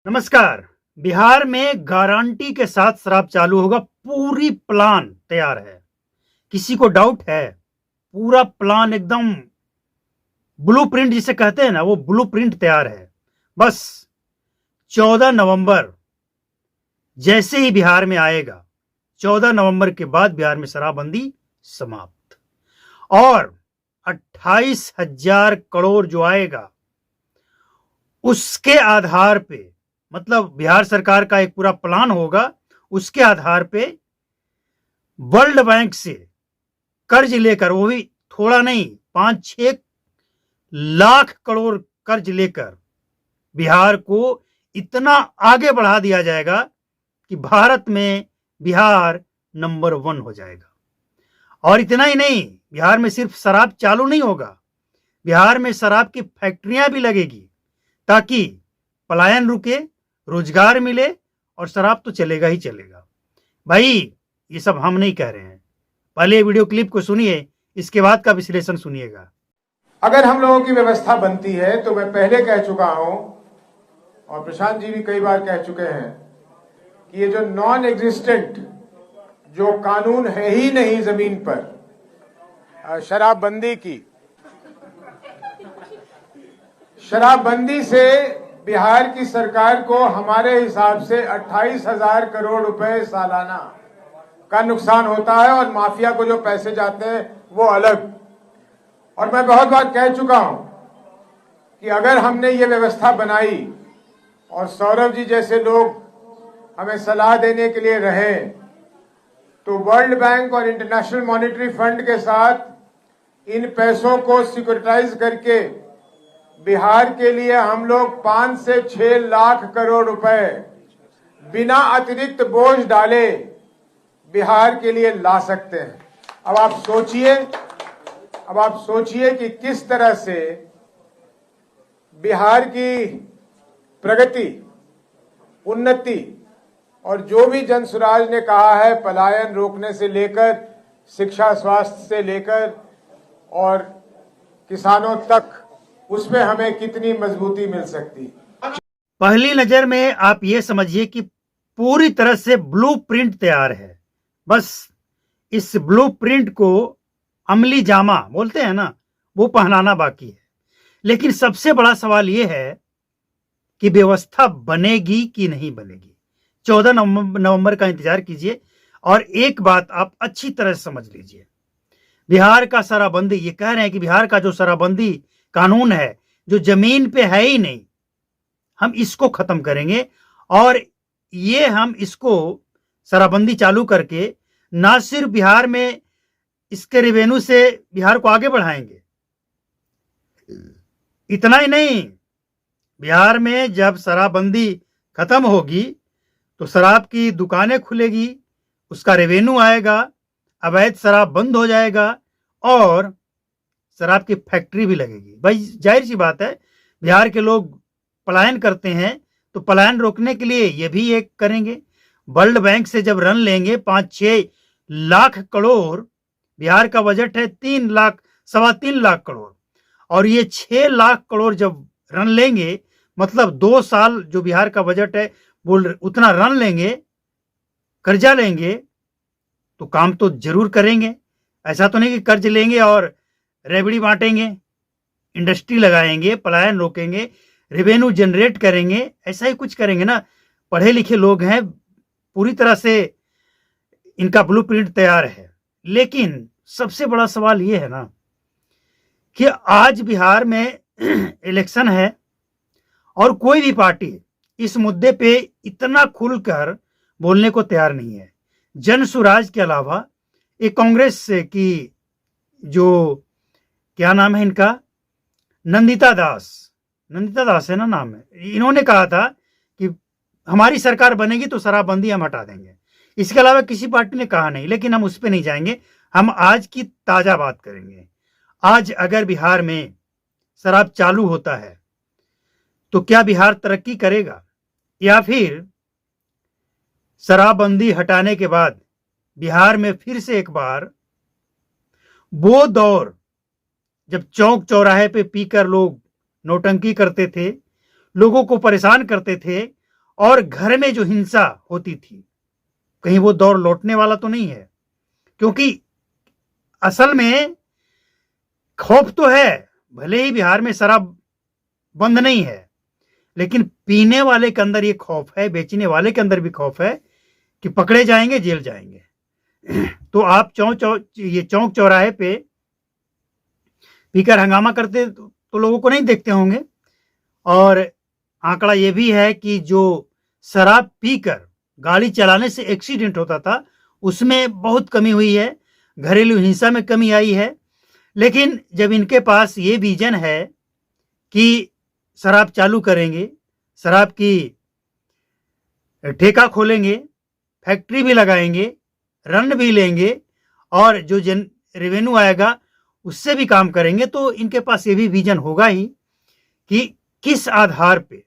नमस्कार। बिहार में गारंटी के साथ शराब चालू होगा। पूरी प्लान तैयार है। किसी को डाउट है? पूरा प्लान एकदम ब्लूप्रिंट जिसे कहते हैं ना, वो ब्लूप्रिंट तैयार है। बस 14 नवंबर जैसे ही बिहार में आएगा, 14 नवंबर के बाद बिहार में शराबबंदी समाप्त। और 28,000 करोड़ जो आएगा उसके आधार पे, मतलब बिहार सरकार का एक पूरा प्लान होगा, उसके आधार पे वर्ल्ड बैंक से कर्ज लेकर, वो भी थोड़ा नहीं, 5-6 लाख करोड़ कर्ज लेकर बिहार को इतना आगे बढ़ा दिया जाएगा कि भारत में बिहार नंबर 1 हो जाएगा। और इतना ही नहीं, बिहार में सिर्फ शराब चालू नहीं होगा, बिहार में शराब की फैक्ट्रियां भी लगेगी ताकि पलायन रुके, रोजगार मिले, और शराब तो चलेगा ही चलेगा। भाई, ये सब हम नहीं कह रहे हैं। पहले वीडियो क्लिप को सुनिए, इसके बाद का विश्लेषण सुनिएगा। अगर हम लोगों की व्यवस्था बनती है तो मैं पहले कह चुका हूं और प्रशांत जी भी कई बार कह चुके हैं कि ये जो नॉन एग्जिस्टेंट जो कानून है ही नहीं जमीन पर, शराबबंदी से बिहार की सरकार को हमारे हिसाब से 28,000 करोड़ रुपए सालाना का नुकसान होता है, और माफिया को जो पैसे जाते हैं वो अलग। और मैं बहुत बार कह चुका हूं कि अगर हमने ये व्यवस्था बनाई और सौरभ जी जैसे लोग हमें सलाह देने के लिए रहे, तो वर्ल्ड बैंक और इंटरनेशनल मॉनेटरी फंड के साथ इन पैसों को सिक्योरिटाइज करके बिहार के लिए हम लोग 5 से 6 लाख करोड़ रुपए बिना अतिरिक्त बोझ डाले बिहार के लिए ला सकते हैं। अब आप सोचिए कि किस तरह से बिहार की प्रगति, उन्नति, और जो भी जनसुराज ने कहा है, पलायन रोकने से लेकर शिक्षा, स्वास्थ्य से लेकर और किसानों तक, उसमें हमें कितनी मजबूती मिल सकती। पहली नजर में आप ये समझिए कि पूरी तरह से ब्लूप्रिंट तैयार है। बस इस ब्लूप्रिंट को अमली जामा बोलते हैं ना, वो पहनाना बाकी है। लेकिन सबसे बड़ा सवाल यह है कि व्यवस्था बनेगी कि नहीं बनेगी। 14 नवंबर का इंतजार कीजिए। और एक बात आप अच्छी तरह से समझ लीजिए, बिहार का शराबबंदी, ये कह रहे हैं कि बिहार का जो शराबबंदी कानून है, जो जमीन पे है ही नहीं, हम इसको खत्म करेंगे। और ये हम इसको शराबबंदी चालू करके ना सिर्फ बिहार में इसके रेवेन्यू से बिहार को आगे बढ़ाएंगे, इतना ही नहीं, बिहार में जब शराबबंदी खत्म होगी तो शराब की दुकानें खुलेगी, उसका रेवेन्यू आएगा, अवैध शराब बंद हो जाएगा और शराब की फैक्ट्री भी लगेगी। भाई, जाहिर सी बात है, बिहार के लोग पलायन करते हैं, तो पलायन रोकने के लिए ये भी एक करेंगे। वर्ल्ड बैंक से जब ऋण लेंगे 5-6 लाख करोड़, बिहार का बजट है 3 लाख, 3.25 लाख करोड़, और ये 6 लाख करोड़ जब ऋण लेंगे, मतलब 2 साल जो बिहार का बजट है वो उतना ऋण लेंगे, कर्जा लेंगे, तो काम तो जरूर करेंगे। ऐसा तो नहीं कि कर्ज लेंगे और रेवड़ी बांटेंगे, इंडस्ट्री लगाएंगे, पलायन रोकेंगे, रेवेन्यू जनरेट करेंगे, ऐसा ही कुछ करेंगे ना। पढ़े लिखे लोग हैं, पूरी तरह से इनका ब्लूप्रिंट तैयार है। लेकिन सबसे बड़ा सवाल यह है ना कि आज बिहार में इलेक्शन है और कोई भी पार्टी इस मुद्दे पे इतना खुलकर बोलने को तैयार नहीं है। जनसुराज के अलावा एक कांग्रेस से की, जो क्या नाम है इनका, नंदिता दास है ना नाम है, इन्होंने कहा था कि हमारी सरकार बनेगी तो शराबबंदी हम हटा देंगे। इसके अलावा किसी पार्टी ने कहा नहीं, लेकिन हम उस पर नहीं जाएंगे। हम आज की ताजा बात करेंगे। आज अगर बिहार में शराब चालू होता है तो क्या बिहार तरक्की करेगा, या फिर शराबबंदी हटाने के बाद बिहार में फिर से एक बार वो दौर, जब चौक चौराहे पे पीकर लोग नौटंकी करते थे, लोगों को परेशान करते थे और घर में जो हिंसा होती थी, कहीं वो दौर लौटने वाला तो नहीं है। क्योंकि असल में खौफ तो है, भले ही बिहार में शराब बंद नहीं है, लेकिन पीने वाले के अंदर ये खौफ है, बेचने वाले के अंदर भी खौफ है कि पकड़े जाएंगे, जेल जाएंगे। तो आप चौक चौराहे पे पीकर हंगामा करते तो लोगों को नहीं देखते होंगे। और आंकड़ा ये भी है कि जो शराब पीकर गाड़ी चलाने से एक्सीडेंट होता था, उसमें बहुत कमी हुई है, घरेलू हिंसा में कमी आई है। लेकिन जब इनके पास ये विजन है कि शराब चालू करेंगे, शराब की ठेका खोलेंगे, फैक्ट्री भी लगाएंगे, रन भी लेंगे और जो रेवेन्यू आएगा उससे भी काम करेंगे, तो इनके पास ये भी विजन होगा ही कि किस आधार पे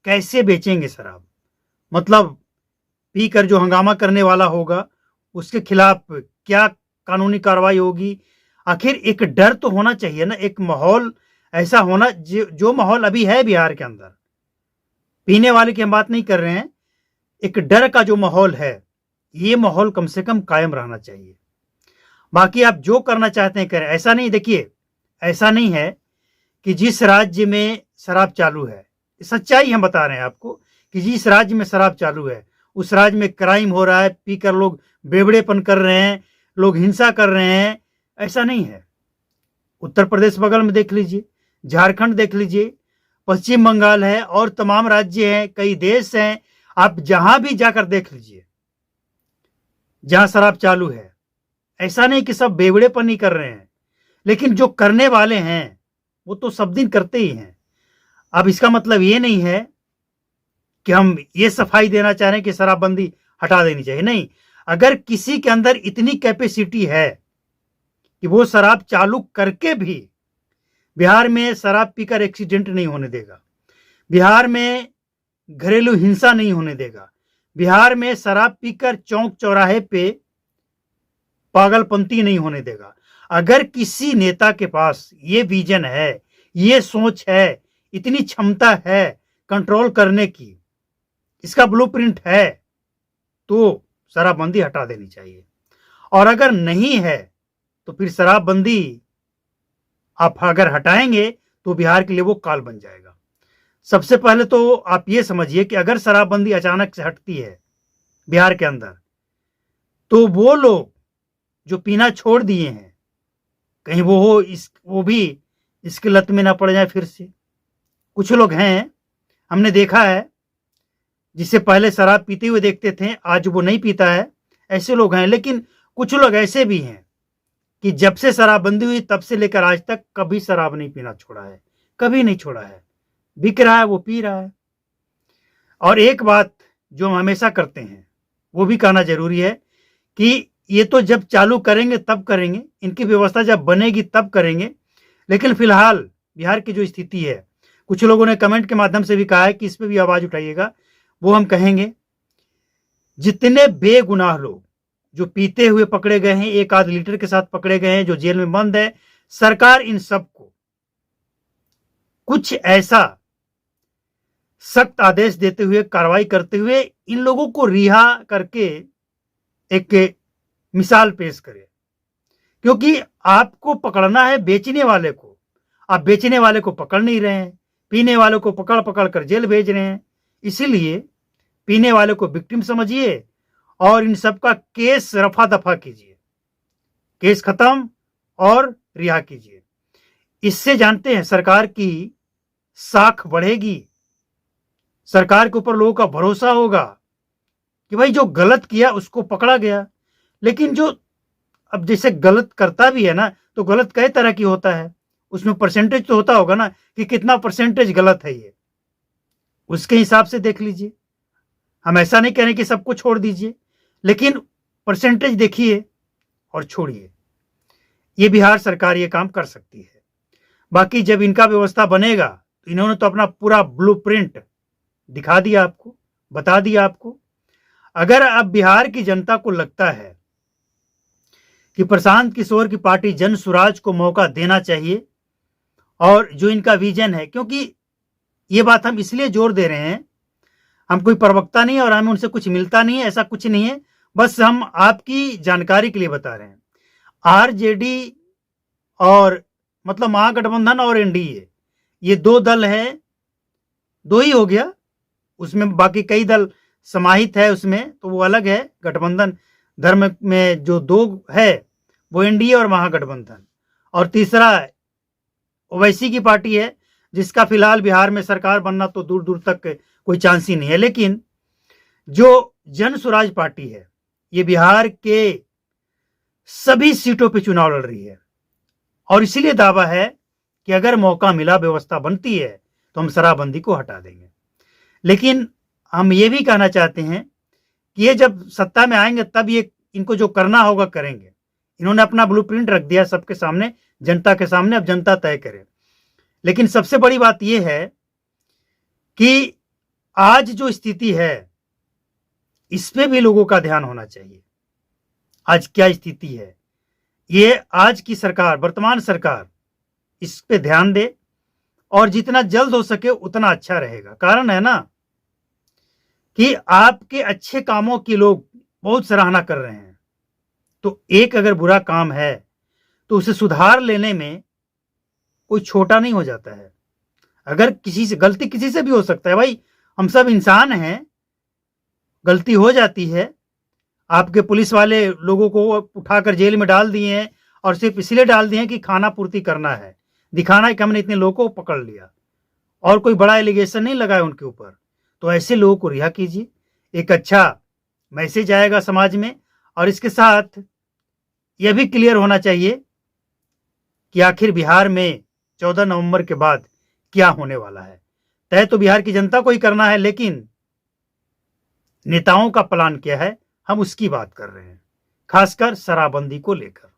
कैसे बेचेंगे शराब। मतलब पीकर जो हंगामा करने वाला होगा उसके खिलाफ क्या कानूनी कार्रवाई होगी। आखिर एक डर तो होना चाहिए ना, एक माहौल ऐसा होना जो माहौल अभी है बिहार के अंदर। पीने वाले की हम बात नहीं कर रहे हैं, एक डर का जो माहौल है, ये माहौल कम से कम कायम रहना चाहिए। बाकी आप जो करना चाहते हैं करें। ऐसा नहीं, देखिए ऐसा नहीं है कि जिस राज्य में शराब चालू है, सच्चाई हम बता रहे हैं आपको कि जिस राज्य में शराब चालू है उस राज्य में क्राइम हो रहा है, पीकर लोग बेवड़ेपन कर रहे हैं, लोग हिंसा कर रहे हैं। ऐसा नहीं है। उत्तर प्रदेश बगल में देख लीजिए, झारखंड देख लीजिए, पश्चिम बंगाल है और तमाम राज्य हैं, कई देश हैं। आप जहां भी जाकर देख लीजिए जहां शराब चालू है। ऐसा नहीं कि सब बेवड़ेपन ही कर रहे हैं, लेकिन जो करने वाले हैं वो तो सब दिन करते ही हैं। अब इसका मतलब ये नहीं है कि हम ये सफाई देना चाह रहे हैं कि शराबबंदी हटा देनी चाहिए, नहीं। अगर किसी के अंदर इतनी कैपेसिटी है कि वो शराब चालू करके भी बिहार में शराब पीकर एक्सीडेंट नहीं होने देगा, बिहार में घरेलू हिंसा नहीं होने देगा, बिहार में शराब पीकर चौक चौराहे पे पागलपंती नहीं होने देगा। अगर किसी नेता के पास ये विजन है, ये सोच है, इतनी क्षमता है कंट्रोल करने की, इसका ब्लूप्रिंट है, तो शराबबंदी हटा देनी चाहिए। और अगर नहीं है तो फिर शराबबंदी आप अगर हटाएंगे तो बिहार के लिए वो काल बन जाएगा। सबसे पहले तो आप ये समझिए कि अगर शराबबंदी अचानक से हटती है बिहार के अंदर, तो वो लोग जो पीना छोड़ दिए हैं, कहीं वो भी इसकी लत में ना पड़ जाए फिर से। कुछ लोग हैं, हमने देखा है, जिसे पहले शराब पीते हुए देखते थे, आज वो नहीं पीता है, ऐसे लोग हैं। लेकिन कुछ लोग ऐसे भी हैं कि जब से शराबबंदी हुई तब से लेकर आज तक कभी शराब नहीं पीना छोड़ा है, कभी नहीं छोड़ा है। बिक रहा है वो पी रहा है। और एक बात जो हम हमेशा करते हैं वो भी कहना जरूरी है कि ये तो जब चालू करेंगे तब करेंगे, इनकी व्यवस्था जब बनेगी तब करेंगे। लेकिन फिलहाल बिहार की जो स्थिति है, कुछ लोगों ने कमेंट के माध्यम से भी कहा है कि इस पर भी आवाज उठाइएगा, वो हम कहेंगे। जितने बेगुनाह लोग जो पीते हुए पकड़े गए हैं, एक आध लीटर के साथ पकड़े गए हैं, जो जेल में बंद है, सरकार इन सबको कुछ ऐसा सख्त आदेश देते हुए, कार्रवाई करते हुए इन लोगों को रिहा करके एक मिसाल पेश करे। क्योंकि आपको पकड़ना है बेचने वाले को, आप बेचने वाले को पकड़ नहीं रहे हैं, पीने वाले को पकड़ पकड़ कर जेल भेज रहे हैं। इसीलिए पीने वाले को विक्टिम समझिए और इन सब का केस रफा दफा कीजिए, केस खत्म और रिहा कीजिए। इससे जानते हैं सरकार की साख बढ़ेगी, सरकार के ऊपर लोगों का भरोसा होगा कि भाई जो गलत किया उसको पकड़ा गया। लेकिन जो अब जैसे गलत करता भी है ना, तो गलत कई तरह की होता है, उसमें परसेंटेज तो होता होगा ना कि कितना परसेंटेज गलत है, ये उसके हिसाब से देख लीजिए। हम ऐसा नहीं कह रहे कि सबको छोड़ दीजिए, लेकिन परसेंटेज देखिए और छोड़िए। ये बिहार सरकार ये काम कर सकती है। बाकी जब इनका व्यवस्था बनेगा तो इन्होंने तो अपना पूरा ब्लूप्रिंट दिखा दिया आपको, बता दिया आपको। अगर अब बिहार की जनता को लगता है कि प्रशांत किशोर की पार्टी जन सुराज को मौका देना चाहिए, और जो इनका विजन है, क्योंकि ये बात हम इसलिए जोर दे रहे हैं, हम कोई प्रवक्ता नहीं है और हमें उनसे कुछ मिलता नहीं है, ऐसा कुछ नहीं है। बस हम आपकी जानकारी के लिए बता रहे हैं। आरजेडी और मतलब महागठबंधन और एनडीए, ये 2 दल है, 2 ही हो गया, उसमें बाकी कई दल समाहित है उसमें, तो वो अलग है। गठबंधन धर्म में जो 2 है वो एनडीए और महागठबंधन, और तीसरा ओवैसी की पार्टी है, जिसका फिलहाल बिहार में सरकार बनना तो दूर दूर तक कोई चांस ही नहीं है। लेकिन जो जन स्वराज पार्टी है, ये बिहार के सभी सीटों पे चुनाव लड़ रही है, और इसीलिए दावा है कि अगर मौका मिला, व्यवस्था बनती है, तो हम शराबबंदी को हटा देंगे। लेकिन हम ये भी कहना चाहते हैं कि ये जब सत्ता में आएंगे तब ये इनको जो करना होगा करेंगे। इन्होंने अपना ब्लूप्रिंट रख दिया सबके सामने, जनता के सामने, अब जनता तय करे। लेकिन सबसे बड़ी बात यह है कि आज जो स्थिति है, इस पे भी लोगों का ध्यान होना चाहिए। आज क्या स्थिति है, ये आज की सरकार, वर्तमान सरकार इस पे ध्यान दे, और जितना जल्द हो सके उतना अच्छा रहेगा। कारण है ना कि आपके अच्छे कामों की लोग बहुत सराहना कर रहे हैं, तो एक अगर बुरा काम है तो उसे सुधार लेने में कोई छोटा नहीं हो जाता है। अगर किसी से गलती, किसी से भी हो सकता है भाई, हम सब इंसान हैं, गलती हो जाती है। आपके पुलिस वाले लोगों को उठाकर जेल में डाल दिए हैं, और सिर्फ इसलिए डाल दिए हैं कि खाना पूर्ति करना है, दिखाना है कि हमने इतने लोगों को पकड़ लिया, और कोई बड़ा एलिगेशन नहीं लगाया उनके ऊपर। तो ऐसे लोगों को रिहा कीजिए, एक अच्छा मैसेज आएगा समाज में। और इसके साथ यह भी क्लियर होना चाहिए कि आखिर बिहार में 14 नवंबर के बाद क्या होने वाला है। तय तो बिहार की जनता को ही करना है, लेकिन नेताओं का प्लान क्या है, हम उसकी बात कर रहे हैं, खासकर शराबबंदी को लेकर।